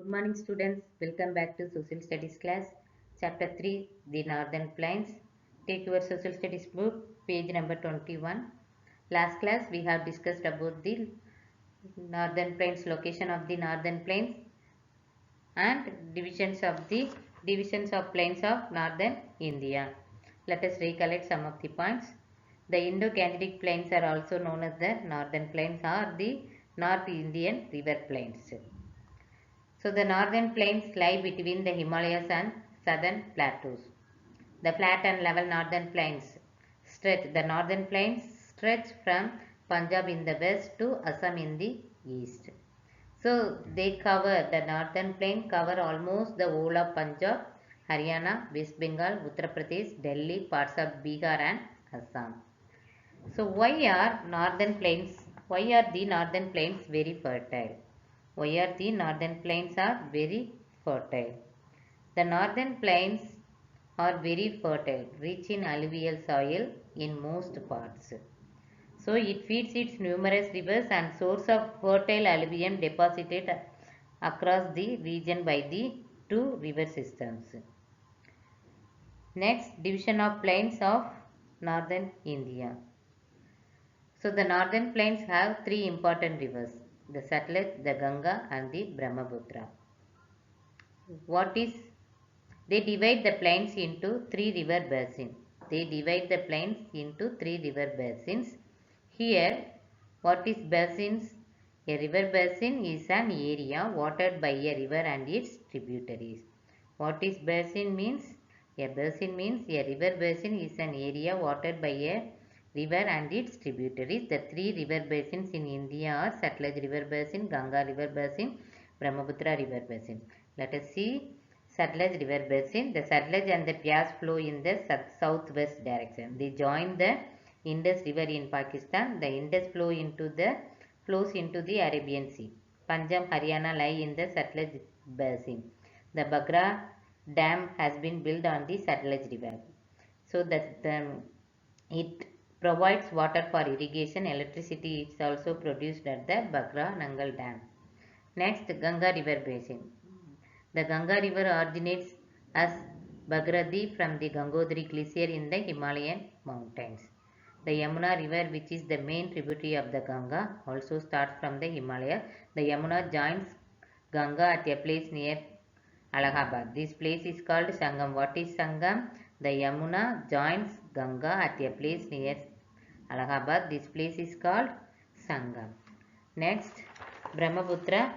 Good morning students, welcome back to Social Studies class, Chapter 3, The Northern Plains. Take your Social Studies book, page number 21. Last class we have discussed about the Northern Plains, location of the Northern Plains and divisions of plains of Northern India. Let us recollect some of the points. The Indo-Gangetic Plains are also known as the Northern Plains or the North Indian River Plains. So the northern plains lie between the Himalayas and southern plateaus. The flat and level northern plains stretch. The northern plains stretch from Punjab in the west to Assam in the east. So the northern plain cover almost the whole of Punjab, Haryana, West Bengal, Uttar Pradesh, Delhi, parts of Bihar and Assam. So why are the northern plains very fertile? Why are the northern plains are very fertile? The northern plains are very fertile, rich in alluvial soil in most parts. So it feeds its numerous rivers and source of fertile alluvium deposited across the region by the two river systems. Next, division of plains of northern India. So the northern plains have three important rivers, the Satluj, the Ganga and the Brahmaputra. They divide the plains into three river basins. Here, what is basins? A river basin is an area watered by a river and its tributaries. What is basin means? A basin means a river basin is an area watered by a river and its tributaries. The three river basins in India are Satluj River Basin, Ganga River Basin, Brahmaputra River Basin. Let us see Satluj River Basin. The Satluj and the Bias flow in the southwest direction. They join the Indus River in Pakistan. The Indus flows into the Arabian Sea. Punjab, Haryana lie in the Satluj Basin. The Bagra Dam has been built on the Satluj River. So it provides water for irrigation. Electricity is also produced at the Bagra Nangal Dam. Next, Ganga River Basin. The Ganga River originates as Bhagirathi from the Gangotri Glacier in the Himalayan mountains. The Yamuna River, which is the main tributary of the Ganga, also starts from the Himalaya. The Yamuna joins Ganga at a place near Allahabad. This place is called Sangam. What is Sangam? The Yamuna joins Ganga at a place near Allahabad. This place is called Sangam. Next, Brahmaputra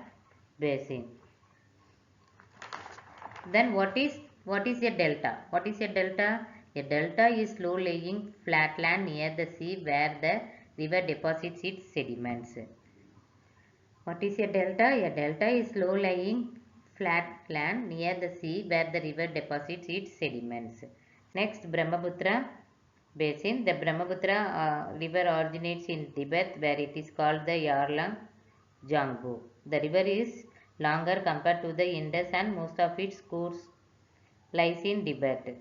Basin. Then what is a delta? What is a delta? A delta is low-lying flatland near the sea where the river deposits its sediments. What is a delta? A delta is low-lying flatland near the sea where the river deposits its sediments. Next, Brahmaputra Basin. The Brahmaputra river originates in Tibet where it is called the Yarlung Jangbu. The river is longer compared to the Indus and most of its course lies in Tibet.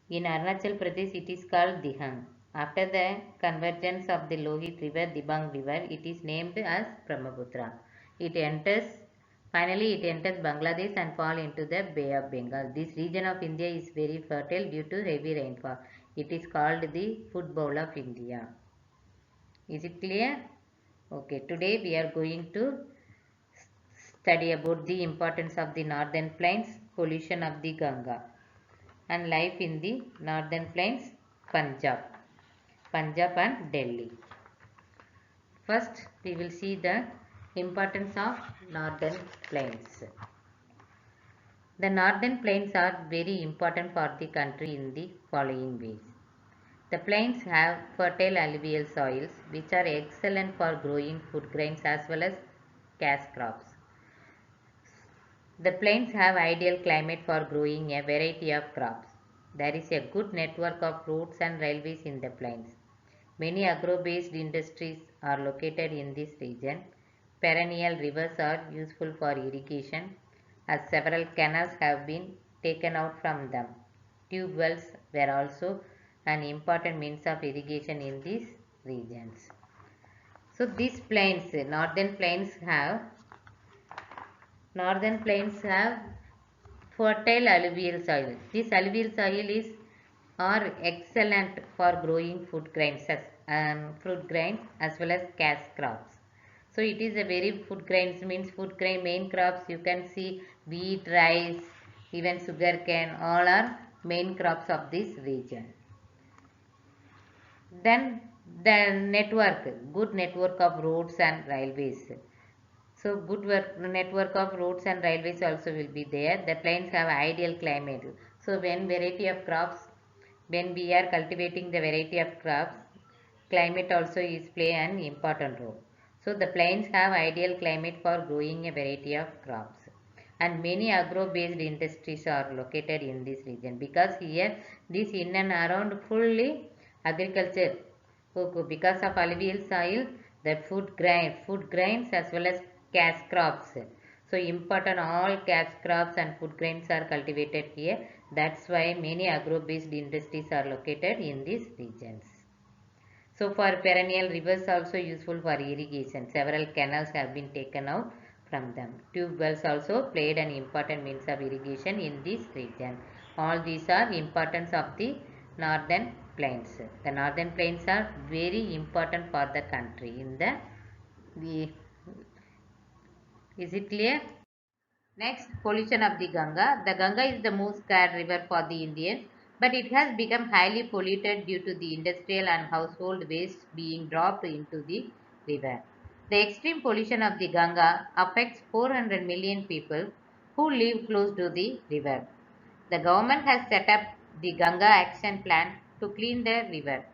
In Arunachal Pradesh it is called Dihang. After the convergence of the Lohit river, Dibang river, it is named as Brahmaputra. Finally it enters Bangladesh and falls into the Bay of Bengal. This region of India is very fertile due to heavy rainfall. It is called the food bowl of India. Is it clear? Okay, today we are going to study about the importance of the northern plains, pollution of the Ganga and life in the northern plains, Punjab and Delhi. First we will see the importance of northern plains. The northern plains are very important for the country in the following ways. The plains have fertile alluvial soils which are excellent for growing food grains as well as cash crops. The plains have ideal climate for growing a variety of crops. There is a good network of roads and railways in the plains. Many agro-based industries are located in this region. Perennial rivers are useful for irrigation as several canals have been taken out from them. Tube wells were also an important means of irrigation in these regions. So these plains, northern plains have Northern plains have fertile alluvial soil. This alluvial soil is are excellent for growing fruit grains as well as cash crops. So it is a very food grains means food grain main crops. You can see wheat, rice, even sugar cane. All are main crops of this region. Then the good network of roads and railways. So network of roads and railways also will be there. The plains have ideal climate. So when we are cultivating the variety of crops, climate also is play an important role. So the plains have ideal climate for growing a variety of crops. And many agro-based industries are located in this region because here this in and around fully agriculture. Because of alluvial soil, the food grains as well as cash crops. So important all cash crops and food grains are cultivated here. That's why many agro-based industries are located in these regions. So for perennial rivers also useful for irrigation. Several canals have been taken out from them. Tube wells also played an important means of irrigation in this region. All these are importance of the northern plains. The northern plains are very important for the country. Is it clear? Next, pollution of the Ganga. The Ganga is the most scarce river for the Indians, but it has become highly polluted due to the industrial and household waste being dropped into the river. The extreme pollution of the Ganga affects 400 million people who live close to the river. The government has set up the Ganga Action Plan to clean the river.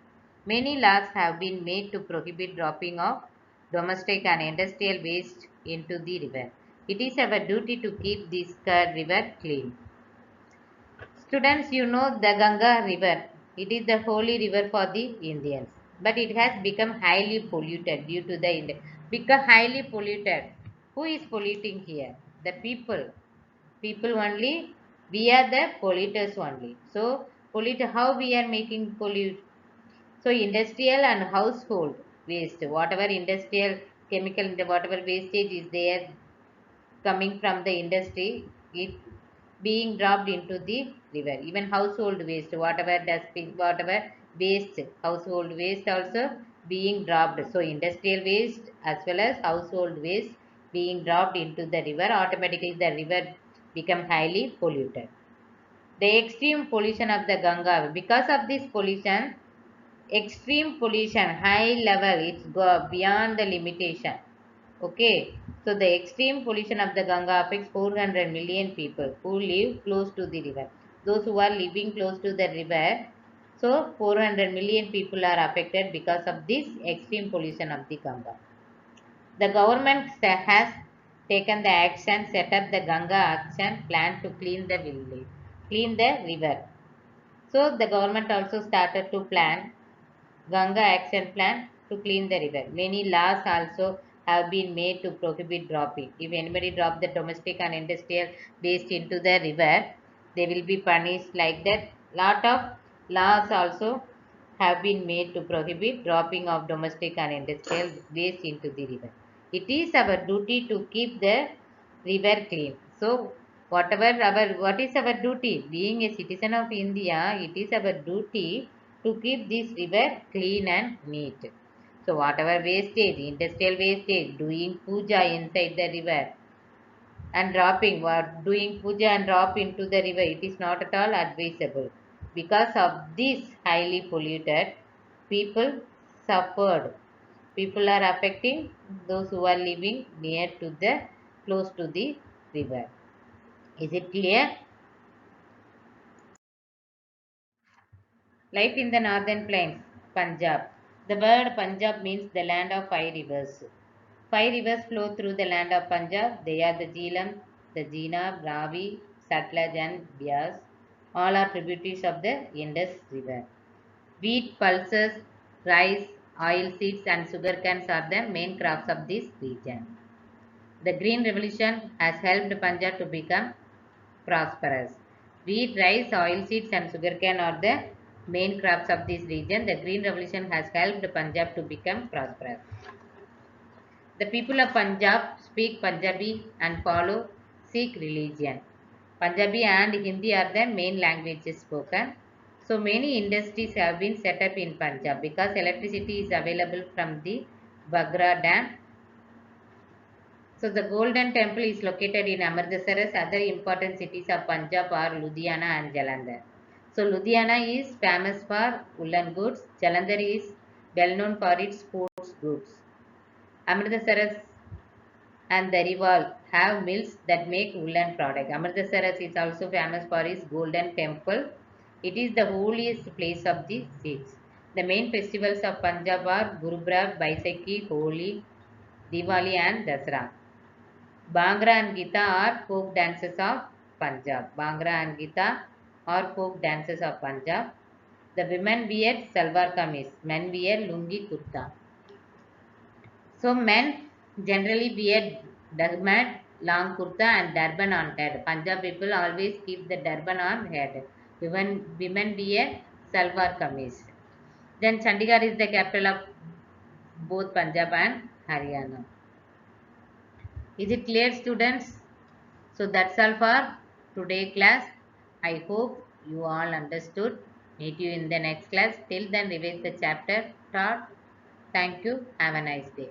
Many laws have been made to prohibit dropping of domestic and industrial waste into the river. It is our duty to keep this river clean. Students, you know the Ganga river. It is the holy river for the Indians. But it has become highly polluted due to the because highly polluted. Who is polluting here? The people. People only. We are the polluters only. So pollute how we are making pollute. So industrial and household waste, whatever industrial chemical, whatever wastage is there coming from the industry, it being dropped into the river. Even household waste, whatever dustbin, whatever waste, household waste also being dropped. So industrial waste as well as household waste being dropped into the river, automatically the river become highly polluted. The extreme pollution of the Ganga, because of this pollution, extreme pollution, high level, it's go beyond the limitation. Okay, so the extreme pollution of the Ganga affects 400 million people who live close to the river. Those who are living close to the river, so 400 million people are affected because of this extreme pollution of the Ganga. The government has taken the action, set up the Ganga Action Plan to clean the river. So the government also started to plan Ganga Action Plan to clean the river. Many laws also have been made to prohibit dropping. If anybody drop the domestic and industrial waste into the river, they will be punished like that. Lot of laws also have been made to prohibit dropping of domestic and industrial waste into the river. It is our duty to keep the river clean. So what is our duty? Being a citizen of India, it is our duty to keep this river clean and neat. So whatever wastage, industrial wastage, doing puja inside the river and doing puja and drop into the river, it is not at all advisable. Because of this highly polluted, people suffered. People are affecting those who are living near to the close to the river. Is it clear? Life in the northern plains, Punjab. The word Punjab means the land of five rivers. Five rivers flow through the land of Punjab. They are the Jhelum, the Jina, Ravi, Satluj and Beas. All are tributaries of the Indus River. Wheat, pulses, rice, oil seeds and sugarcane are the main crops of this region. The Green Revolution has helped Punjab to become prosperous. Wheat, rice, oilseeds and sugarcane are the main crops of this region. The Green Revolution has helped Punjab to become prosperous. The people of Punjab speak Punjabi and follow Sikh religion. Punjabi and Hindi are the main languages spoken. So many industries have been set up in Punjab because electricity is available from the Bagra Dam. So the Golden Temple is located in Amritsar. Other important cities of Punjab are Ludhiana and Jalandhar. So Ludhiana is famous for woolen goods. Jalandhar is well known for its sports goods. Amritsar and Dariwal have mills that make woolen products. Amritsar is also famous for its Golden Temple. It is the holiest place of the Sikhs. The main festivals of Punjab are Gurpurab, Baisakhi, Holi, Diwali and Dasra. Bhangra and Gita are folk dances of Punjab. Bhangra and Gita are folk dances of Punjab. The women wear salwar kameez, men wear lungi kurta. So men generally wear dagmat, long kurta and turban on head. Punjab people always keep the turban on head. Women wear salwar kameez. Then Chandigarh is the capital of both Punjab and Haryana. Is it clear, students? So that's all for today class. I hope you all understood. Meet you in the next class. Till then, revise the chapter taught. Thank you. Have a nice day.